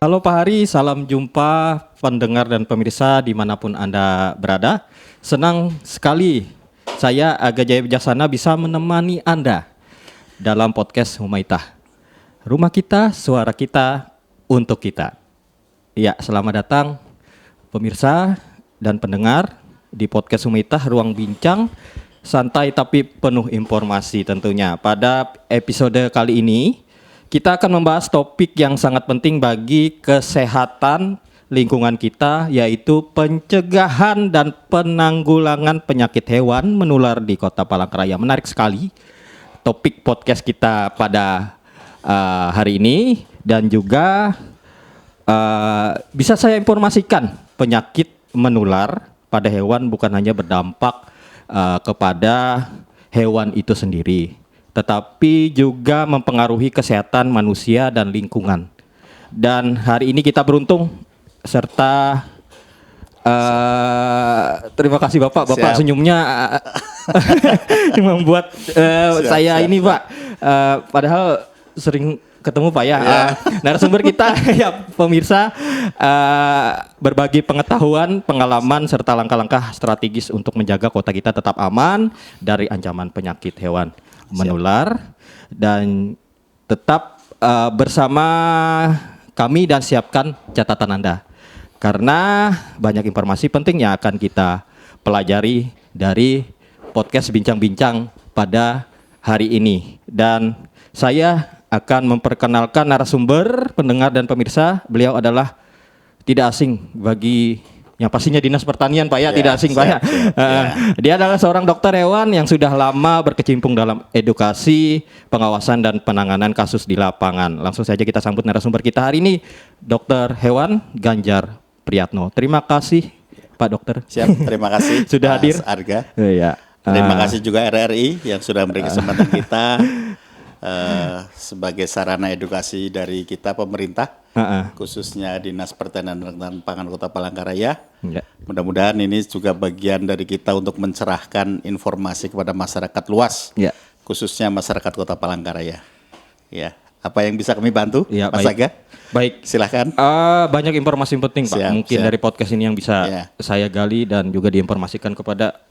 Halo Pak Hari, salam jumpa pendengar dan pemirsa dimanapun Anda berada. Senang sekali saya Aga Jaya Wijaksana bisa menemani Anda dalam podcast Humaitah. Rumah kita, suara kita, untuk kita. Ya, selamat datang pemirsa dan pendengar di podcast Humaitah, Ruang Bincang santai tapi penuh informasi tentunya. Pada episode kali ini kita akan membahas topik yang sangat penting bagi kesehatan lingkungan kita, yaitu pencegahan dan penanggulangan penyakit hewan menular di Kota Palangkaraya. Menarik sekali topik podcast kita pada hari ini, dan juga bisa saya informasikan penyakit menular pada hewan bukan hanya berdampak kepada hewan itu sendiri, tetapi juga mempengaruhi kesehatan manusia dan lingkungan. Dan hari ini kita beruntung serta terima kasih Bapak senyumnya membuat saya ini Pak. Padahal sering ketemu Pak ya. Narasumber kita ya pemirsa, berbagi pengetahuan, pengalaman serta langkah-langkah strategis untuk menjaga kota kita tetap aman dari ancaman penyakit hewan menular. Dan tetap bersama kami dan siapkan catatan Anda, karena banyak informasi penting yang akan kita pelajari dari podcast Bincang-Bincang pada hari ini. Dan saya akan memperkenalkan narasumber, pendengar dan pemirsa. Beliau adalah tidak asing bagi yang pastinya Dinas Pertanian Pak ya, tidak asing Pak ya. Dia adalah seorang dokter hewan yang sudah lama berkecimpung dalam edukasi, pengawasan dan penanganan kasus di lapangan. Langsung saja kita sambut narasumber kita hari ini, Dokter Hewan Ganjar Priyatno. Terima kasih Pak Dokter. Siap, terima kasih sudah hadir. Arga. Iya. Terima kasih juga RRI yang sudah memberi kesempatan kita sebagai sarana edukasi dari kita pemerintah, khususnya Dinas Pertanian dan Pangan Kota Palangkaraya. Mudah-mudahan ini juga bagian dari kita untuk mencerahkan informasi kepada masyarakat luas, khususnya masyarakat Kota Palangkaraya. Ya, apa yang bisa kami bantu, Mas Aga? Baik, silahkan. Banyak informasi penting Pak, mungkin dari podcast ini yang bisa saya gali dan juga diinformasikan kepada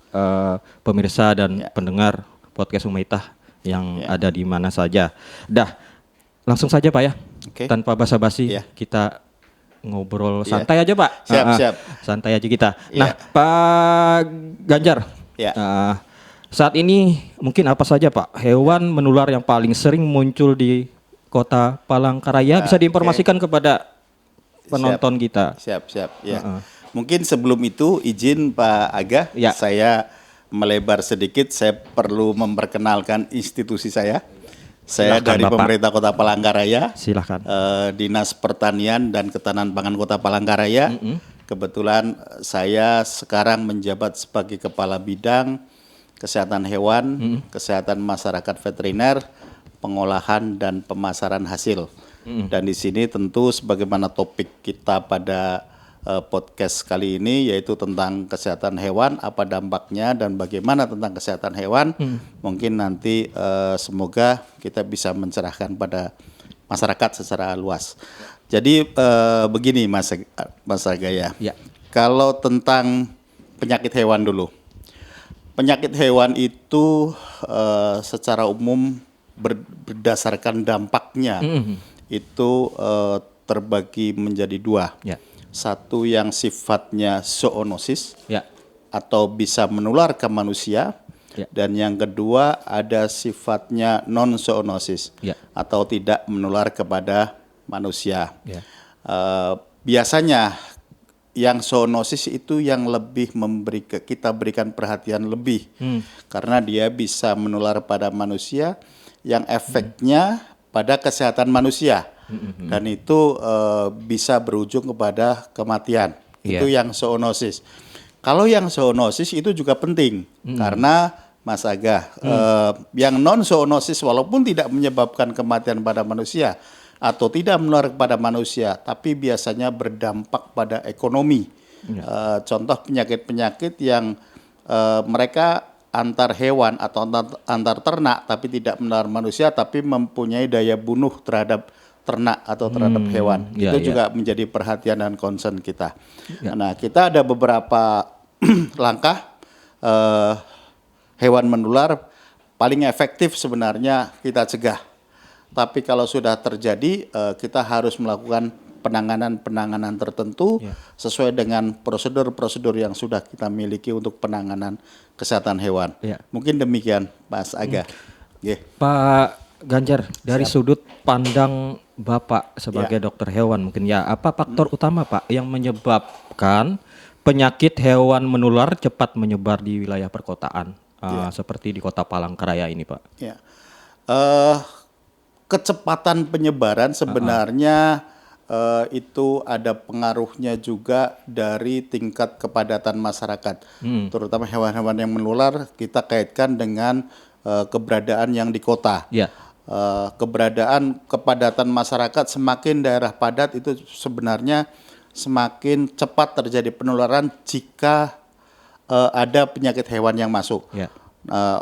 pemirsa dan pendengar podcast Humaitah yang ada di mana saja. Dah, langsung saja Pak ya, tanpa basa-basi kita ngobrol santai aja Pak. Siap. Santai aja kita. Nah, Pak Ganjar, saat ini mungkin apa saja Pak hewan menular yang paling sering muncul di Kota Palangkaraya, bisa diinformasikan kepada penonton kita. Siap. Ya. Mungkin sebelum itu izin Pak Aga, saya melebar sedikit. Saya perlu memperkenalkan institusi saya. Saya Silahkan, dari Bapak. Pemerintah Kota Palangkaraya. Silahkan. Dinas Pertanian dan Ketahanan Pangan Kota Palangkaraya. Kebetulan saya sekarang menjabat sebagai Kepala Bidang Kesehatan Hewan, Kesehatan Masyarakat Veteriner, Pengolahan dan Pemasaran Hasil. Dan di sini tentu sebagaimana topik kita pada podcast kali ini, yaitu tentang kesehatan hewan, apa dampaknya dan bagaimana tentang kesehatan hewan. Mungkin nanti semoga kita bisa mencerahkan pada masyarakat secara luas. Jadi begini Mas Agaya, kalau tentang penyakit hewan dulu. Penyakit hewan itu secara umum berdasarkan dampaknya itu terbagi menjadi dua. Satu yang sifatnya zoonosis atau bisa menular ke manusia, dan yang kedua ada sifatnya non zoonosis atau tidak menular kepada manusia. Biasanya yang zoonosis itu yang lebih kita berikan perhatian lebih, karena dia bisa menular pada manusia yang efeknya pada kesehatan manusia, dan itu bisa berujung kepada kematian. Itu yang zoonosis. Kalau yang zoonosis itu juga penting, karena Mas Aga, yang non zoonosis walaupun tidak menyebabkan kematian pada manusia atau tidak menular kepada manusia, tapi biasanya berdampak pada ekonomi. Contoh penyakit-penyakit yang mereka antar hewan atau antar ternak tapi tidak menular manusia, tapi mempunyai daya bunuh terhadap ternak atau terhadap hewan. Ya, Itu juga menjadi perhatian dan concern kita. Nah, kita ada beberapa langkah hewan menular paling efektif sebenarnya kita cegah. Tapi kalau sudah terjadi, kita harus melakukan penanganan tertentu sesuai dengan prosedur-prosedur yang sudah kita miliki untuk penanganan kesehatan hewan. Mungkin demikian, Mas Aga. Pak Ganjar, dari sudut pandang Bapak sebagai dokter hewan mungkin ya, apa faktor utama Pak yang menyebabkan penyakit hewan menular cepat menyebar di wilayah perkotaan seperti di Kota Palangkaraya ini Pak? Ya. Kecepatan penyebaran sebenarnya itu ada pengaruhnya juga dari tingkat kepadatan masyarakat, terutama hewan-hewan yang menular kita kaitkan dengan keberadaan yang di kota. Keberadaan kepadatan masyarakat, semakin daerah padat itu sebenarnya semakin cepat terjadi penularan jika ada penyakit hewan yang masuk.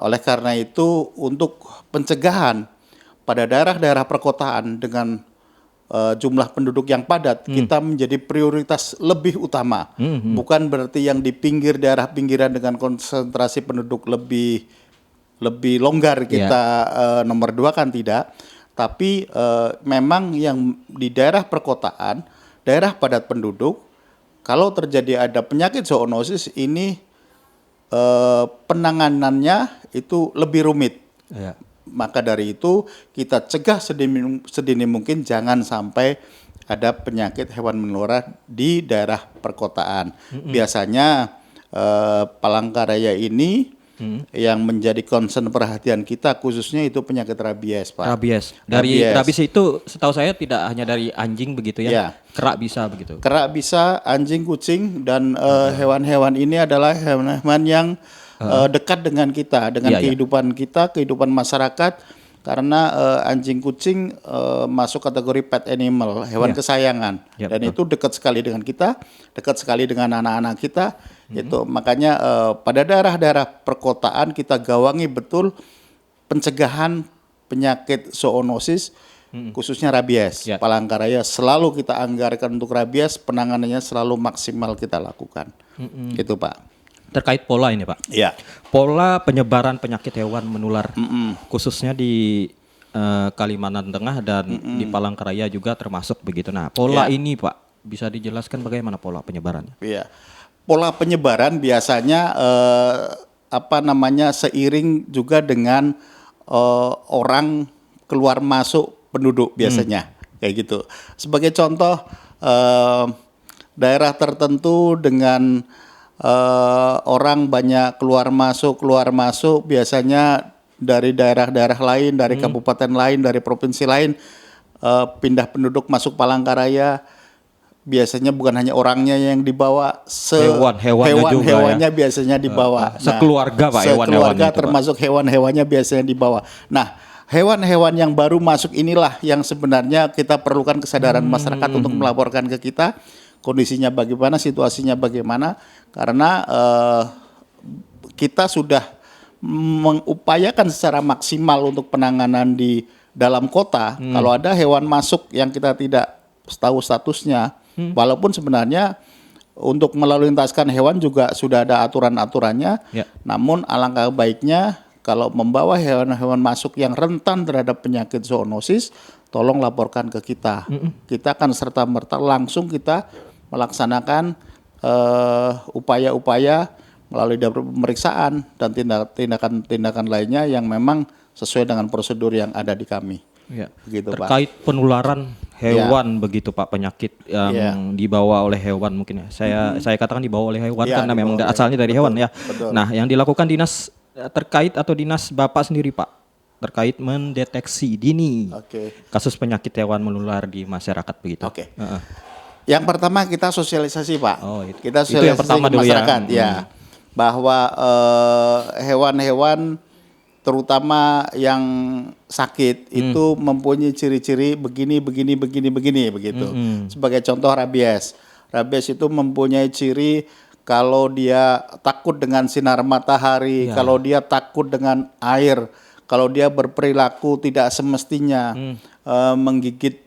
Oleh karena itu untuk pencegahan pada daerah-daerah perkotaan dengan jumlah penduduk yang padat, kita menjadi prioritas lebih utama. Bukan berarti yang di pinggir daerah pinggiran dengan konsentrasi penduduk lebih longgar kita nomor 2 kan tidak. Tapi memang yang di daerah perkotaan, daerah padat penduduk, kalau terjadi ada penyakit zoonosis ini penanganannya itu lebih rumit. Maka dari itu kita cegah sedini mungkin jangan sampai ada penyakit hewan menular di daerah perkotaan. Biasanya Palangkaraya ini yang menjadi concern perhatian kita khususnya itu penyakit rabies, Pak. Rabies itu setahu saya tidak hanya dari anjing begitu ya. Kerak bisa begitu. Kerak bisa, anjing, kucing, dan hewan-hewan ini adalah hewan-hewan yang dekat dengan kita, dengan kehidupan kita, kehidupan masyarakat, karena anjing kucing masuk kategori pet animal, hewan kesayangan, dan itu dekat sekali dengan kita, dekat sekali dengan anak-anak kita. Itu makanya pada daerah-daerah perkotaan kita gawangi betul pencegahan penyakit zoonosis, khususnya rabies. Palangkaraya selalu kita anggarkan untuk rabies, penanganannya selalu maksimal kita lakukan. Itu Pak. Terkait pola ini Pak, pola penyebaran penyakit hewan menular khususnya di Kalimantan Tengah dan di Palangkaraya juga termasuk begitu. Nah pola ini Pak bisa dijelaskan bagaimana pola penyebarannya? Pola penyebaran biasanya seiring juga dengan orang keluar masuk penduduk biasanya kayak gitu. Sebagai contoh daerah tertentu dengan orang banyak keluar masuk biasanya dari daerah-daerah lain, dari kabupaten lain, dari provinsi lain pindah penduduk masuk Palangkaraya. Biasanya bukan hanya orangnya yang dibawa, hewan-hewannya biasanya dibawa. Sekeluarga Pak, sekeluarga termasuk hewan-hewannya biasanya dibawa. Nah, hewan-hewan yang baru masuk inilah yang sebenarnya kita perlukan kesadaran masyarakat untuk melaporkan ke kita kondisinya bagaimana, situasinya bagaimana, karena kita sudah mengupayakan secara maksimal untuk penanganan di dalam kota. Kalau ada hewan masuk yang kita tidak tahu statusnya, walaupun sebenarnya untuk melalu lintaskan hewan juga sudah ada aturan-aturannya, namun alangkah baiknya kalau membawa hewan-hewan masuk yang rentan terhadap penyakit zoonosis, tolong laporkan ke kita. Kita akan serta-merta langsung kita melaksanakan upaya-upaya melalui pemeriksaan dan tindakan-tindakan lainnya yang memang sesuai dengan prosedur yang ada di kami. Begitu, terkait Pak. Penularan hewan begitu Pak, penyakit yang dibawa oleh hewan mungkin ya. Saya katakan dibawa oleh hewan karena memang asalnya dari hewan ya. Betul. Nah, yang dilakukan dinas terkait atau dinas Bapak sendiri Pak terkait mendeteksi dini kasus penyakit hewan menular di masyarakat begitu. Yang pertama kita sosialisasi Pak. Kita sosialisasi itu yang pertama ke masyarakat bahwa hewan-hewan terutama yang sakit itu mempunyai ciri-ciri begini begitu. Sebagai contoh rabies. Rabies itu mempunyai ciri kalau dia takut dengan sinar matahari, kalau dia takut dengan air, kalau dia berperilaku tidak semestinya menggigit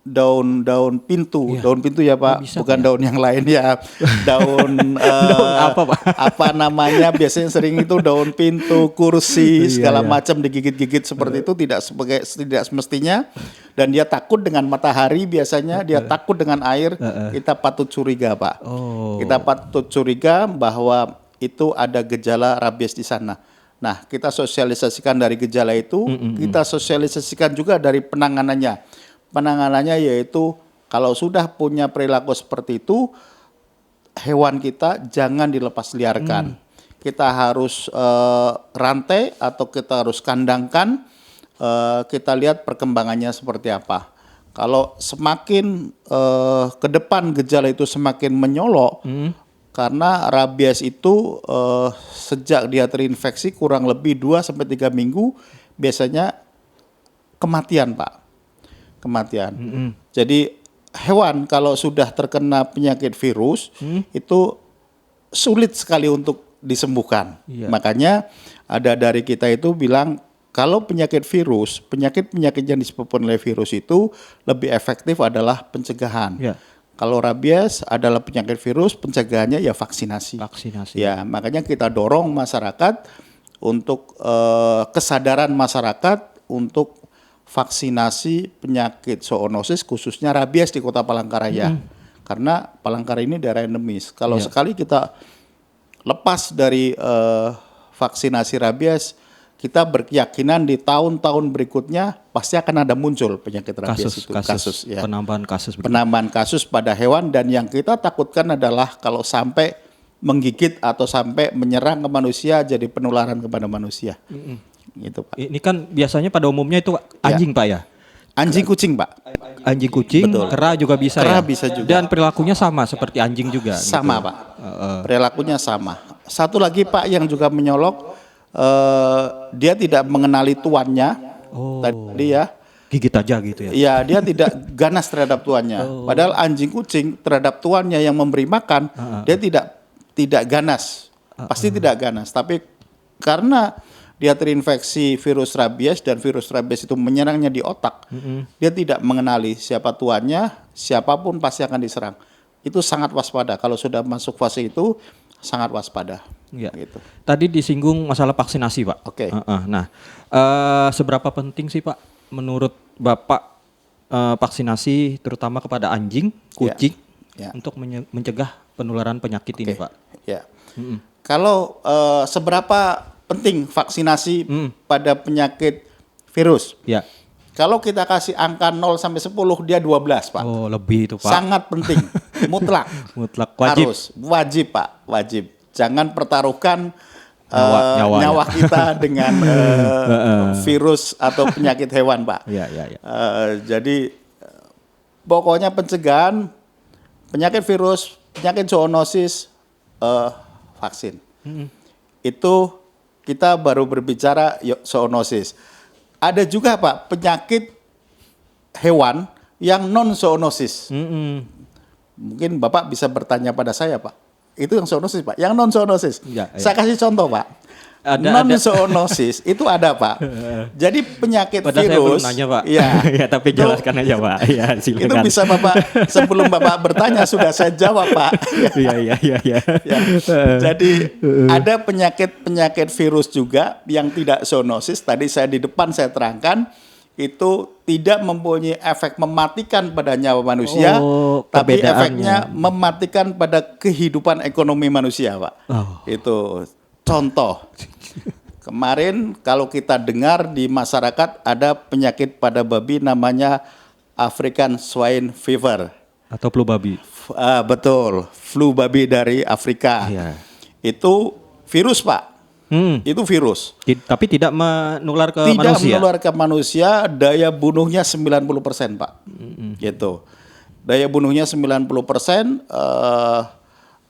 daun pintu, Iya. daun pintu ya Pak, bisa, bukan Pak, ya? daun yang lain ya, daun Daun apa, Pak? apa namanya biasanya sering itu daun pintu, kursi Iya, segala iya. macam digigit-gigit seperti itu tidak semestinya, dan dia takut dengan matahari biasanya, dia takut dengan air, kita patut curiga Pak. Oh. Kita patut curiga bahwa itu ada gejala rabies di sana. Nah, kita sosialisasikan dari gejala itu, kita sosialisasikan juga dari penanganannya. Penanganannya yaitu kalau sudah punya perilaku seperti itu, hewan kita jangan dilepas liarkan. Kita harus rantai atau kita harus kandangkan, kita lihat perkembangannya seperti apa. Kalau semakin ke depan gejala itu semakin menyolok, karena rabies itu sejak dia terinfeksi kurang lebih 2-3 minggu biasanya kematian Pak. Kematian. Jadi hewan kalau sudah terkena penyakit virus itu sulit sekali untuk disembuhkan. Iya. Makanya ada dari kita itu bilang kalau penyakit virus, penyakit-penyakit yang disebabkan oleh virus itu lebih efektif adalah pencegahan. Iya. Kalau rabies adalah penyakit virus, pencegahannya ya vaksinasi. Vaksinasi. Ya, makanya kita dorong masyarakat untuk kesadaran masyarakat untuk vaksinasi penyakit zoonosis khususnya rabies di Kota Palangkaraya. Karena Palangkaraya ini daerah endemis. Kalau sekali kita lepas dari vaksinasi rabies, kita berkeyakinan di tahun-tahun berikutnya pasti akan ada muncul penyakit rabies kasus ya. Penambahan kasus. Penambahan kasus pada hewan, dan yang kita takutkan adalah kalau sampai menggigit atau sampai menyerang ke manusia jadi penularan kepada manusia. Gitu Pak. Ini kan biasanya pada umumnya itu anjing Pak ya. Anjing kucing Pak. Anjing kucing, Betul. kera juga bisa Kera ya. bisa juga. Dan perilakunya sama seperti anjing juga. Sama gitu. Pak. Perilakunya sama. Satu lagi Pak yang juga menyolok, dia tidak mengenali tuannya. Oh. Tadi ya. Gigit aja gitu ya. Iya, dia tidak ganas terhadap tuannya. Padahal anjing kucing terhadap tuannya yang memberi makan, dia tidak ganas. Pasti tidak ganas. Tapi karena dia terinfeksi virus rabies dan virus rabies itu menyerangnya di otak, dia tidak mengenali siapa tuannya, siapapun pasti akan diserang. Itu sangat waspada. Kalau sudah masuk fase itu, sangat waspada. Ya. Gitu. Tadi disinggung masalah vaksinasi Pak. Oke. Nah, seberapa penting sih Pak menurut Bapak vaksinasi terutama kepada anjing, kucing Ya. untuk mencegah penularan penyakit ini Pak? Ya. Kalau seberapa penting vaksinasi pada penyakit virus? Ya. Kalau kita kasih angka 0 sampai 10, dia 12 Pak. Oh, lebih itu Pak. Sangat penting, mutlak. Mutlak wajib. Harus, wajib Pak, wajib. Jangan pertaruhkan nyawa kita dengan virus atau penyakit hewan Pak. Iya. Jadi pokoknya pencegahan penyakit virus, penyakit zoonosis, vaksin. Itu kita baru berbicara zoonosis. Ada juga Pak penyakit hewan yang non zoonosis. Mungkin Bapak bisa bertanya pada saya Pak. Itu yang zoonosis Pak, yang non zoonosis. Ya. Saya kasih contoh Pak. Non zoonosis itu ada Pak. Jadi penyakit Padahal virus. saya belum nanya Pak. Ya, Ya, tapi jelaskan aja Pak. Ya, silakan. itu bisa Bapak sebelum Bapak bertanya sudah saya jawab Pak. Iya. Ya. Jadi ada penyakit virus juga yang tidak zoonosis. Tadi saya di depan saya terangkan itu tidak mempunyai efek mematikan pada nyawa manusia, tapi efeknya mematikan pada kehidupan ekonomi manusia, Pak. Itu contoh. Kemarin kalau kita dengar di masyarakat ada penyakit pada babi namanya African Swine Fever. Atau flu babi. Betul, flu babi dari Afrika. Iya. Itu virus Pak. Itu virus. Tapi tidak menular ke tidak manusia. Tidak menular ke manusia, daya bunuhnya 90% Pak. Gitu. Daya bunuhnya 90%.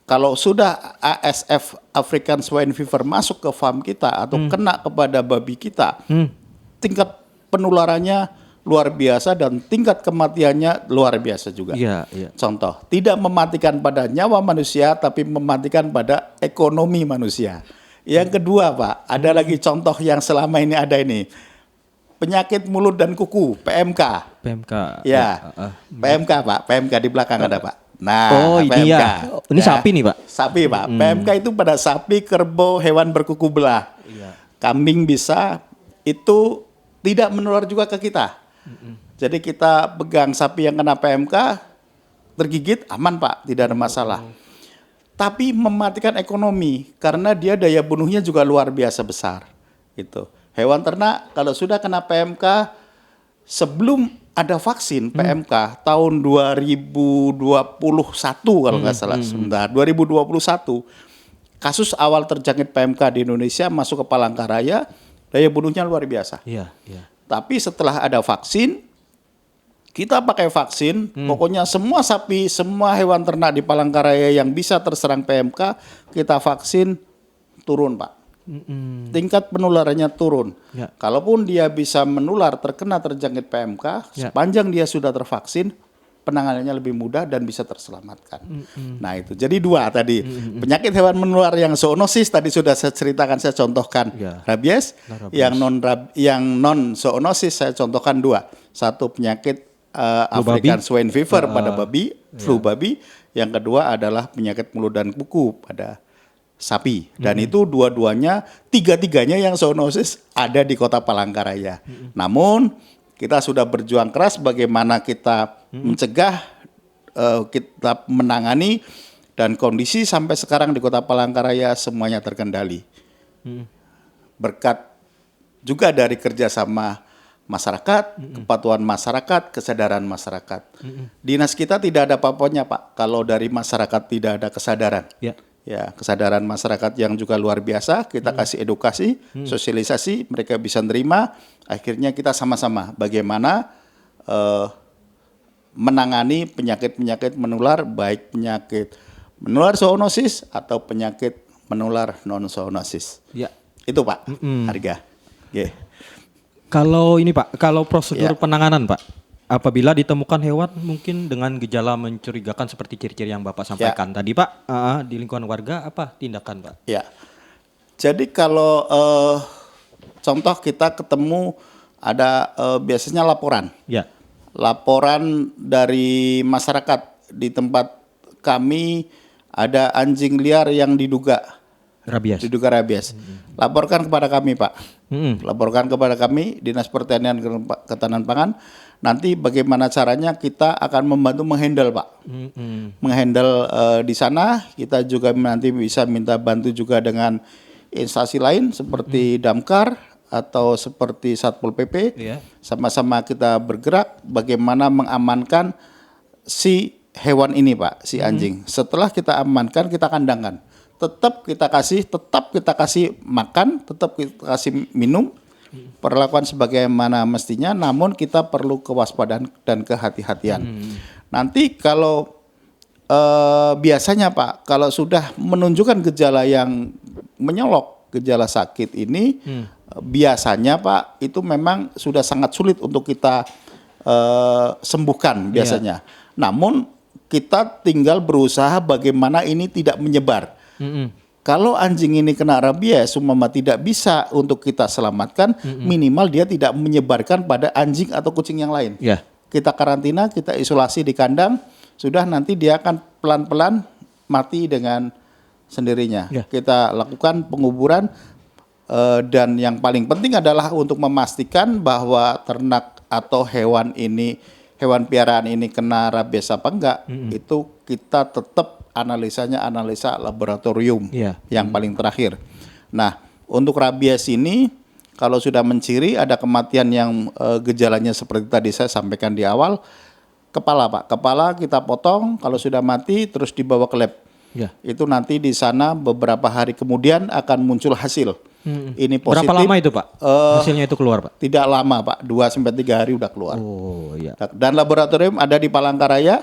Kalau sudah ASF African Swine Fever masuk ke farm kita atau kena kepada babi kita, tingkat penularannya luar biasa dan tingkat kematiannya luar biasa juga. Iya. Contoh, tidak mematikan pada nyawa manusia tapi mematikan pada ekonomi manusia. Yang kedua Pak, ada lagi contoh yang selama ini ada ini. penyakit mulut dan kuku, PMK. PMK. Ya, PMK Pak, PMK di belakang ada Pak. Nah, Oh ini PMK. ya. Ini sapi nih Pak. Sapi Pak. PMK itu pada sapi, kerbau, hewan berkuku belah. Iya. Kambing bisa, itu tidak menular juga ke kita. Jadi kita pegang sapi yang kena PMK, tergigit aman Pak, tidak ada masalah. Tapi mematikan ekonomi karena dia daya bunuhnya juga luar biasa besar. Gitu. Hewan ternak kalau sudah kena PMK sebelum ada vaksin PMK tahun 2021 kalau nggak salah, sebentar 2021 kasus awal terjangkit PMK di Indonesia masuk ke Palangkaraya, daya bunuhnya luar biasa. Iya, iya. Tapi setelah ada vaksin, kita pakai vaksin, pokoknya semua sapi, semua hewan ternak di Palangkaraya yang bisa terserang PMK, kita vaksin, turun Pak. Tingkat penularannya turun. Ya. Kalaupun dia bisa menular, terjangkit PMK, sepanjang dia sudah tervaksin, penanganannya lebih mudah dan bisa terselamatkan. Nah itu, jadi dua tadi. Penyakit hewan menular yang zoonosis tadi sudah saya ceritakan, saya contohkan. Ya. Rabies, yang non zoonosis saya contohkan dua. Satu penyakit African swine fever pada babi, flu babi. Yang kedua adalah penyakit mulut dan kuku pada sapi. Dan itu dua-duanya, tiga-tiganya yang zoonosis ada di Kota Palangkaraya. Namun kita sudah berjuang keras bagaimana kita mencegah, kita menangani, dan kondisi sampai sekarang di Kota Palangkaraya semuanya terkendali. Berkat juga dari kerjasama masyarakat, kepatuhan masyarakat, kesadaran masyarakat. Dinas kita tidak ada apa-apanya Pak, kalau dari masyarakat tidak ada kesadaran. Ya, kesadaran masyarakat yang juga luar biasa, kita kasih edukasi, sosialisasi, mereka bisa nerima, akhirnya kita sama-sama bagaimana menangani penyakit-penyakit menular, baik penyakit menular zoonosis atau penyakit menular non-zoonosis. Ya. Itu Pak, harga. Yeah. Kalau ini Pak, kalau prosedur penanganan Pak, apabila ditemukan hewan mungkin dengan gejala mencurigakan seperti ciri-ciri yang Bapak sampaikan tadi Pak, di lingkungan warga apa tindakan Pak? Ya, jadi kalau contoh kita ketemu ada biasanya laporan. Ya. Laporan dari masyarakat di tempat kami ada anjing liar yang diduga rabies. Laporkan kepada kami Pak. Laporkan kepada kami Dinas Pertanian dan Ketahanan Pangan. Nanti bagaimana caranya kita akan membantu menghandle Pak. Menghandle di sana, kita juga nanti bisa minta bantu juga dengan instansi lain seperti Damkar atau seperti Satpol PP. Sama-sama kita bergerak bagaimana mengamankan si hewan ini Pak, si anjing. Setelah kita amankan, kita kandangkan. Tetap kita kasih makan, tetap kita kasih minum, perlakuan sebagaimana mestinya, namun kita perlu kewaspadaan dan kehati-hatian. Nanti kalau biasanya Pak, kalau sudah menunjukkan gejala yang menyolok, gejala sakit ini, biasanya Pak itu memang sudah sangat sulit untuk kita sembuhkan biasanya. Namun kita tinggal berusaha bagaimana ini tidak menyebar. Kalau anjing ini kena rabies, umpama tidak bisa untuk kita selamatkan, minimal dia tidak menyebarkan pada anjing atau kucing yang lain. Kita karantina, kita isolasi di kandang, sudah nanti dia akan pelan-pelan mati dengan sendirinya. Kita lakukan penguburan, dan yang paling penting adalah untuk memastikan bahwa ternak atau hewan piaraan ini kena rabies apa enggak, itu kita tetap analisa laboratorium yang paling terakhir. Nah, untuk rabies ini kalau sudah menciri ada kematian yang gejalanya seperti tadi saya sampaikan di awal, kepala Pak, kepala kita potong, kalau sudah mati terus dibawa ke lab. Itu nanti di sana beberapa hari kemudian akan muncul hasil. Ini positif. Berapa lama itu Pak? Hasilnya itu keluar Pak? Tidak lama Pak, 2-3 hari udah keluar. Oh iya. Dan laboratorium ada di Palangkaraya.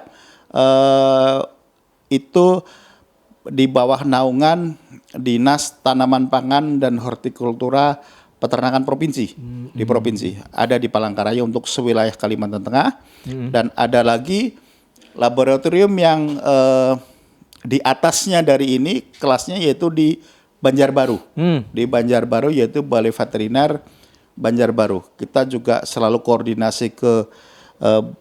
Itu di bawah naungan Dinas Tanaman Pangan dan Hortikultura Peternakan Provinsi. Di provinsi ada di Palangkaraya untuk sewilayah Kalimantan Tengah. Dan ada lagi laboratorium yang di atasnya dari ini kelasnya yaitu di Banjarbaru. Di Banjarbaru yaitu Balai Veteriner Banjarbaru. Kita juga selalu koordinasi ke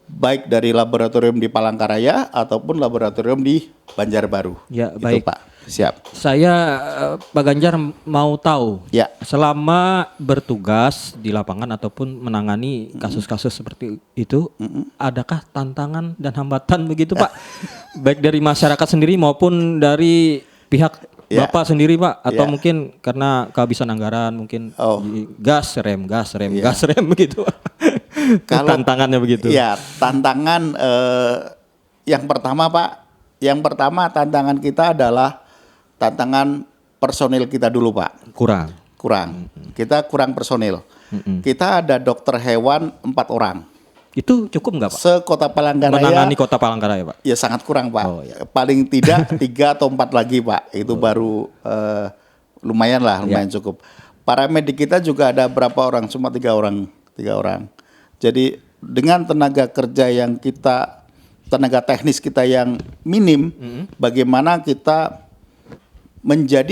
baik dari laboratorium di Palangkaraya ataupun laboratorium di Banjarbaru. Ya, Itu, baik. Pak. Siap. Saya Pak Ganjar mau tahu, Ya. selama bertugas di lapangan ataupun menangani kasus-kasus seperti itu, adakah tantangan dan hambatan begitu Pak? Baik dari masyarakat sendiri maupun dari pihak Ya. Bapak sendiri Pak, atau Ya. mungkin karena kehabisan anggaran, mungkin Oh. gas rem begitu. Kalau- Tantangannya begitu. Ya, tantangan yang pertama, Pak. Yang pertama tantangan kita adalah tantangan personil kita dulu, Pak. Kurang. Kita kurang personil. Kita ada dokter hewan 4 orang. Itu cukup nggak Pak? Se-Kota Palangkaraya Menangani Kota Palangkaraya Pak? ya sangat kurang, Pak. Oh, ya. Paling tidak 3 atau 4 lagi, Pak. Itu baru lumayan cukup. Paramedik kita juga ada berapa orang? Cuma 3 orang. Jadi dengan tenaga kerja yang tenaga teknis kita yang minim, bagaimana kita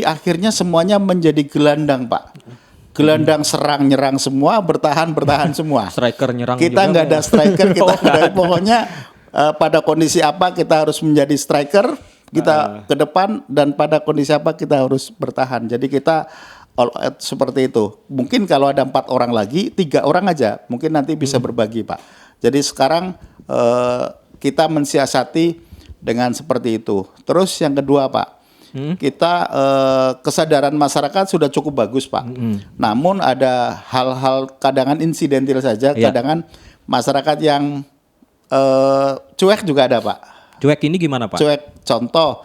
akhirnya semuanya menjadi gelandang, Pak. Gelandang serang nyerang semua, bertahan semua. Striker nyerang Kita juga nggak ada striker, kita Oh, nggak ada. Pokoknya pada kondisi apa kita harus menjadi striker kita ke depan, dan pada kondisi apa kita harus bertahan. Jadi kita all out seperti itu. Mungkin kalau ada 4 orang lagi, 3 orang aja mungkin nanti bisa berbagi, Pak. Jadi sekarang kita mensiasati dengan seperti itu. Terus yang kedua, Pak, kita kesadaran masyarakat sudah cukup bagus, Pak. Namun ada hal-hal kadangan insidentil saja, Iya. kadangan masyarakat yang cuek juga ada, Pak. Cuek ini gimana Pak? Cuek, contoh,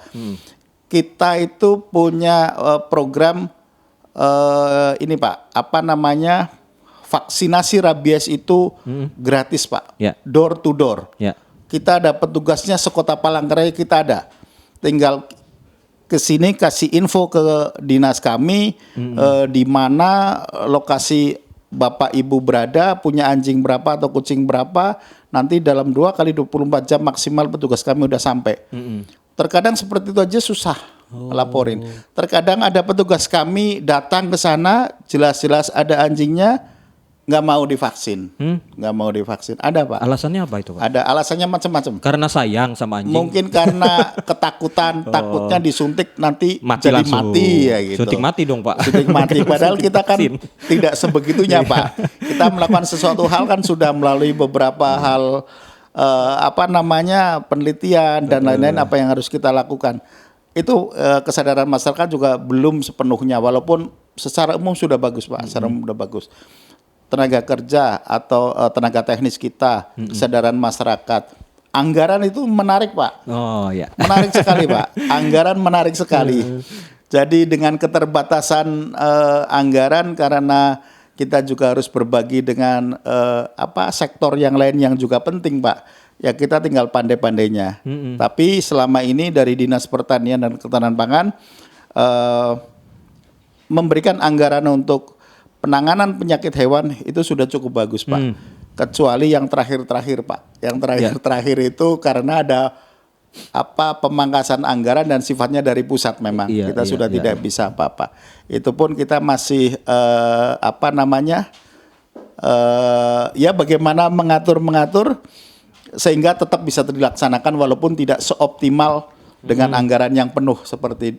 kita itu punya program ini, Pak, vaksinasi rabies itu gratis, Pak. Ya. Door to door. Ya. Kita ada petugasnya se-Kota Palangkaraya, kita ada. Tinggal ke sini kasih info ke dinas kami di mana lokasi Bapak Ibu berada, punya anjing berapa atau kucing berapa, nanti dalam 2 kali 24 jam maksimal petugas kami udah sampai. Terkadang seperti itu aja susah laporin. Terkadang ada petugas kami datang ke sana, jelas-jelas ada anjingnya, nggak mau divaksin. Ada, Pak. Alasannya apa itu Pak? Ada alasannya macam-macam. Karena sayang sama anjing. Mungkin karena ketakutan, takutnya disuntik nanti Mati jadi langsung. mati ya gitu. Suntik mati dong Pak. Suntik mati. Padahal Suntik kita kan vaksin. tidak sebegitunya, Pak. Kita melakukan sesuatu hal kan sudah melalui beberapa hal penelitian dan lain-lain apa yang harus kita lakukan. Itu kesadaran masyarakat juga belum sepenuhnya, walaupun secara umum sudah bagus, Pak. Secara umum sudah bagus. Tenaga kerja atau tenaga teknis kita, kesadaran masyarakat, anggaran itu menarik, Pak. Oh ya. Menarik sekali, Pak. Anggaran menarik sekali. Jadi dengan keterbatasan anggaran, karena kita juga harus berbagi dengan sektor yang lain yang juga penting, Pak. Ya kita tinggal pandai-pandainya. Tapi selama ini dari Dinas Pertanian dan Ketahanan Pangan memberikan anggaran untuk penanganan penyakit hewan itu sudah cukup bagus, Pak. Kecuali yang terakhir-terakhir, Pak. Yang terakhir-terakhir itu karena ada pemangkasan anggaran dan sifatnya dari pusat memang. Kita sudah tidak bisa apa-apa. Itu pun kita masih bagaimana mengatur sehingga tetap bisa dilaksanakan walaupun tidak seoptimal dengan anggaran yang penuh seperti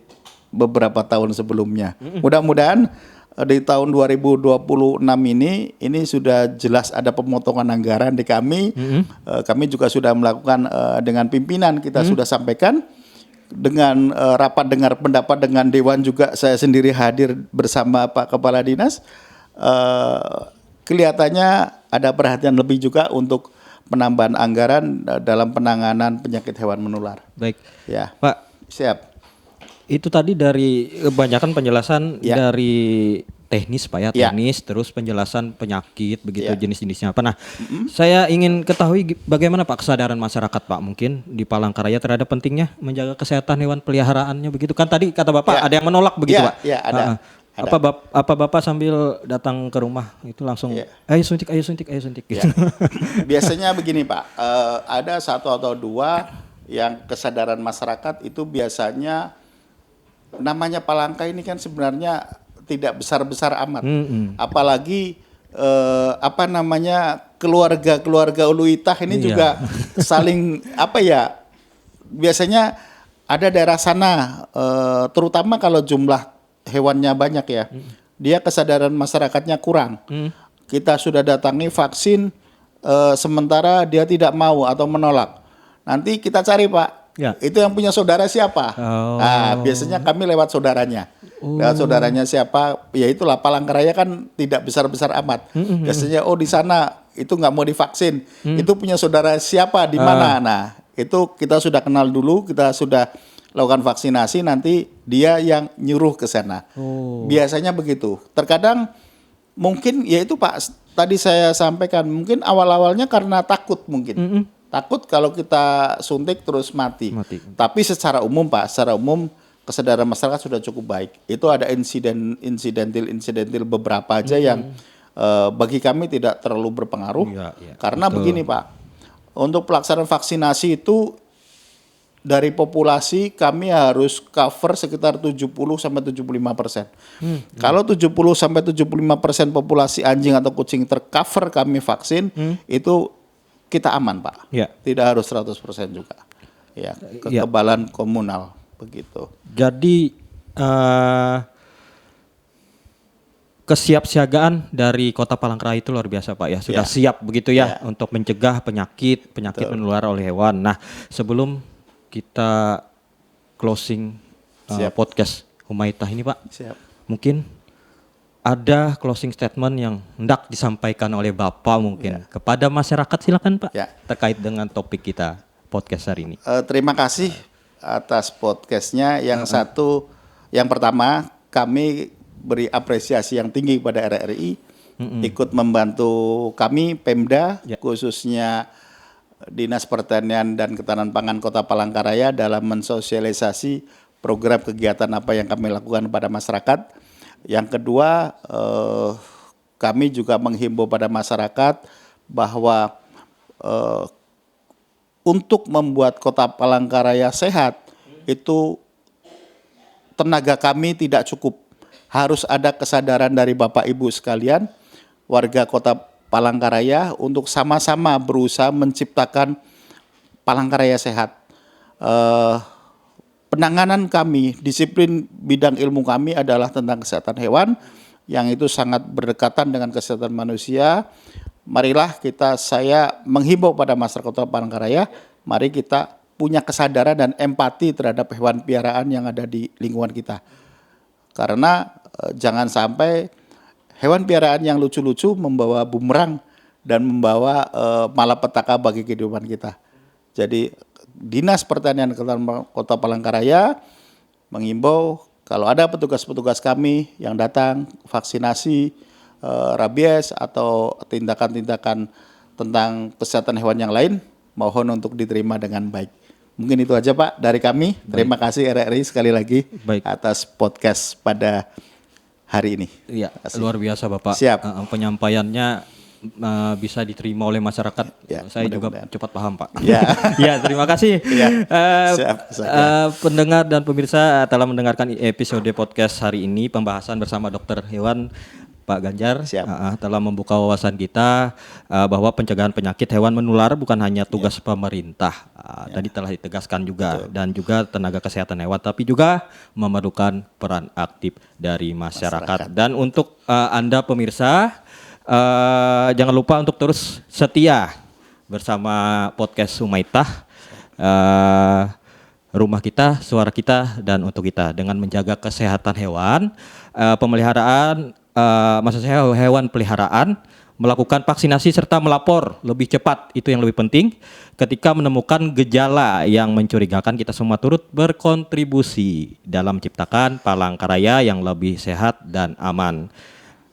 beberapa tahun sebelumnya. Mudah-mudahan di tahun 2026 ini sudah jelas ada pemotongan anggaran di kami. Kami juga sudah melakukan dengan pimpinan kita sudah sampaikan, dengan rapat dengar pendapat dengan Dewan juga saya sendiri hadir bersama Pak Kepala Dinas. Kelihatannya ada perhatian lebih juga untuk penambahan anggaran dalam penanganan penyakit hewan menular. Baik. Ya. Pak, siap. Itu tadi dari kebanyakan penjelasan dari teknis Pak ya, teknis, terus penjelasan penyakit begitu jenis-jenisnya apa. Nah, saya ingin ketahui bagaimana Pak kesadaran masyarakat Pak mungkin di Palangkaraya terhadap pentingnya menjaga kesehatan hewan peliharaannya begitu. Kan tadi kata Bapak ada yang menolak begitu Pak. Iya, ada. Apa Bapak sambil datang ke rumah itu langsung ayo suntik gitu. Biasanya begini, Pak. Ada 1 atau 2 yang kesadaran masyarakat itu biasanya, namanya Palangka ini kan sebenarnya tidak besar-besar amat. Apalagi keluarga Uluitah ini Iya. juga saling biasanya ada daerah sana terutama kalau jumlah hewannya banyak ya, dia kesadaran masyarakatnya kurang. Kita sudah datangi vaksin sementara dia tidak mau atau menolak. Nanti kita cari Pak, Ya. itu yang punya saudara siapa? Oh. Nah, biasanya kami lewat saudaranya. Lewat saudaranya siapa? Ya itulah, Palangkaraya kan tidak besar-besar amat. Biasanya di sana itu nggak mau divaksin. Itu punya saudara siapa di mana? Nah, itu kita sudah kenal dulu, kita sudah lakukan vaksinasi, nanti dia yang nyuruh ke sana. Biasanya begitu. Terkadang mungkin ya itu Pak, tadi saya sampaikan, mungkin awal-awalnya karena takut mungkin. Takut kalau kita suntik terus mati. Tapi secara umum Pak, kesadaran masyarakat sudah cukup baik. Itu ada insidentil beberapa aja yang bagi kami tidak terlalu berpengaruh. Karena betul. begini Pak, untuk pelaksanaan vaksinasi itu dari populasi kami harus cover sekitar 70-75%. Kalau 70-75% populasi anjing atau kucing tercover kami vaksin, itu kita aman Pak. Ya. Tidak harus 100% juga. Ya, kekebalan komunal begitu. Jadi kesiapsiagaan dari Kota Palangkaraya itu luar biasa Pak ya. Sudah siap begitu ya untuk mencegah penyakit menular oleh hewan. Nah, sebelum kita closing podcast Humaitah ini Pak, mungkin ada closing statement yang hendak disampaikan oleh Bapak mungkin kepada masyarakat, silakan Pak, terkait dengan topik kita podcast hari ini. Terima kasih atas podcastnya. Yang pertama kami beri apresiasi yang tinggi kepada RRI ikut membantu kami Pemda, khususnya Dinas Pertanian dan Ketahanan Pangan Kota Palangkaraya dalam mensosialisasi program kegiatan apa yang kami lakukan pada masyarakat. Yang kedua, kami juga menghimbau pada masyarakat bahwa untuk membuat Kota Palangkaraya sehat itu tenaga kami tidak cukup. Harus ada kesadaran dari Bapak Ibu sekalian, warga Kota Palangkaraya, untuk sama-sama berusaha menciptakan Palangkaraya sehat. Penanganan kami, disiplin bidang ilmu kami adalah tentang kesehatan hewan, yang itu sangat berdekatan dengan kesehatan manusia. Marilah saya menghimbau pada masyarakat Kota Palangkaraya, mari kita punya kesadaran dan empati terhadap hewan piaraan yang ada di lingkungan kita. Karena jangan sampai hewan piaraan yang lucu-lucu membawa bumerang dan membawa malapetaka bagi kehidupan kita. Jadi Dinas Pertanian Kota Palangkaraya menghimbau kalau ada petugas-petugas kami yang datang vaksinasi rabies atau tindakan-tindakan tentang kesehatan hewan yang lain, mohon untuk diterima dengan baik. Mungkin itu aja Pak dari kami. Terima kasih RRI sekali lagi atas podcast pada hari ini. Iya, luar biasa Bapak. Siap. Penyampaiannya bisa diterima oleh masyarakat. Saya juga cepat paham Pak. Ya, terima kasih. Pendengar dan pemirsa telah mendengarkan episode podcast hari ini, pembahasan bersama Dokter Hewan Pak Ganjar. Telah membuka wawasan kita bahwa pencegahan penyakit hewan menular bukan hanya tugas pemerintah. Tadi telah ditegaskan juga. Dan juga tenaga kesehatan hewan, tapi juga memerlukan peran aktif dari masyarakat. Dan untuk Anda pemirsa, jangan lupa untuk terus setia bersama podcast Humaitah, rumah kita, suara kita, dan untuk kita, dengan menjaga kesehatan hewan, pemeliharaan, maksud saya hewan peliharaan, melakukan vaksinasi serta melapor lebih cepat, itu yang lebih penting. Ketika menemukan gejala yang mencurigakan, kita semua turut berkontribusi dalam menciptakan Palangkaraya yang lebih sehat dan aman.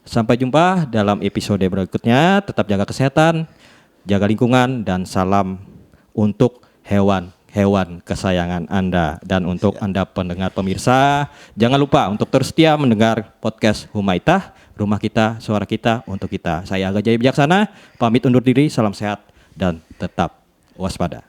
Sampai jumpa dalam episode berikutnya. Tetap jaga kesehatan, jaga lingkungan, dan salam untuk hewan-hewan kesayangan Anda. Dan untuk Anda pendengar pemirsa, jangan lupa untuk terus setia mendengar podcast Humaitah, rumah kita, suara kita, untuk kita. Saya Aga Jaya Bijaksana, pamit undur diri, salam sehat, dan tetap waspada.